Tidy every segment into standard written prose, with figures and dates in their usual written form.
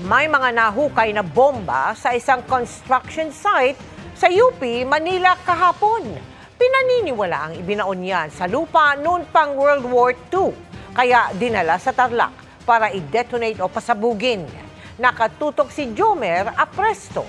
May mga nahukay na bomba sa isang construction site sa UP, Manila kahapon. Pinaniniwala ang ibinaon yan sa lupa noon pang World War II, kaya dinala sa Tarlac para i-detonate o pasabugin. Nakatutok si Jomer Apresto.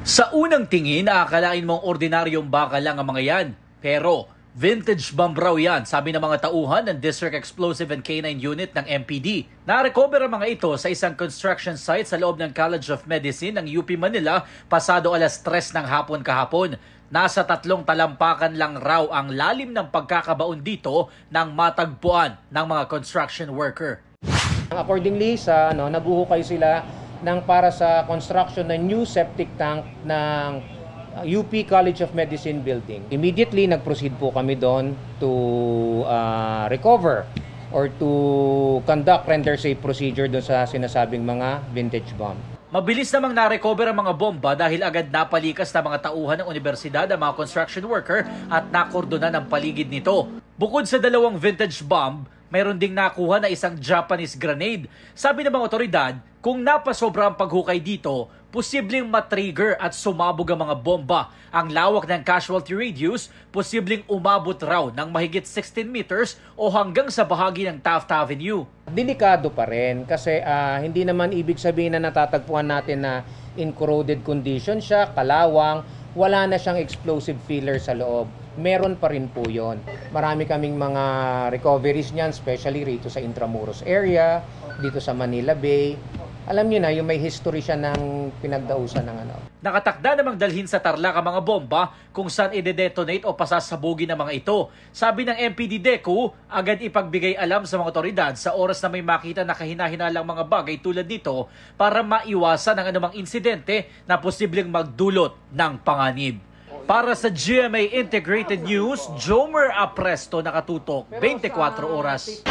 Sa unang tingin, aakalain mong ordinaryong bakal lang ang mga yan. Pero vintage bomb raw yan, sabi ng mga tauhan ng District Explosive and K9 Unit ng MPD. Na-recover ang mga ito sa isang construction site sa loob ng College of Medicine ng UP Manila pasado alas 3 ng hapon kahapon. Nasa 3 talampakan lang raw ang lalim ng pagkakabaon dito ng matagpuan ng mga construction worker. Accordingly, nabuhukay sila ng para sa construction ng new septic tank ng UP College of Medicine building. Immediately, nag-proceed po kami doon to recover or to conduct render safe procedure doon sa sinasabing mga vintage bomb. Mabilis namang na-recover ang mga bomba dahil agad napalikas na mga tauhan ng universidad ang mga construction worker at nakordonan ang paligid nito. Bukod sa 2 vintage bomb, mayroon ding nakuha na isang Japanese grenade. Sabi ng mga otoridad, kung napasobra ang paghukay dito, posibleng matrigger at sumabog ang mga bomba. Ang lawak ng casualty radius, posibleng umabot raw ng mahigit 16 meters o hanggang sa bahagi ng Taft Avenue. Delikado pa rin kasi hindi naman ibig sabihin na natatagpuan natin na in corroded condition siya, kalawang, wala na siyang explosive filler sa loob. Meron pa rin po yun. Marami kaming mga recoveries niyan, especially rito sa Intramuros area, dito sa Manila Bay. Alam niyo na, yung may history siya ng pinagdausan ng ano. Nakatakda namang dalhin sa Tarlac ang mga bomba kung saan i-detonate o pasasabugin ng mga ito. Sabi ng MPD DECU, agad ipagbigay alam sa mga otoridad sa oras na may makita na kahina-hinalang mga bagay tulad nito para maiwasan ang anumang insidente na posibleng magdulot ng panganib. Para sa GMA Integrated News, Jomer Apresto, nakatutok 24 oras.